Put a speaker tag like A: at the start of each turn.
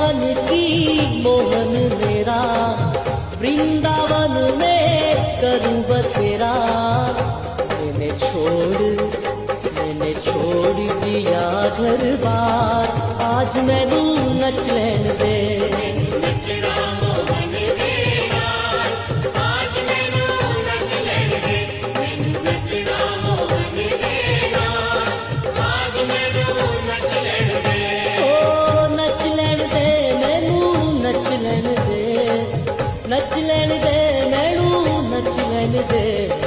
A: मोहन की मोहन मेरा, वृंदावन में करूं बसेरा। मैंने छोड़ दिया घर बार, आज मैनू नच लैन दे। नच लैन दे मैनू नच लैन दे।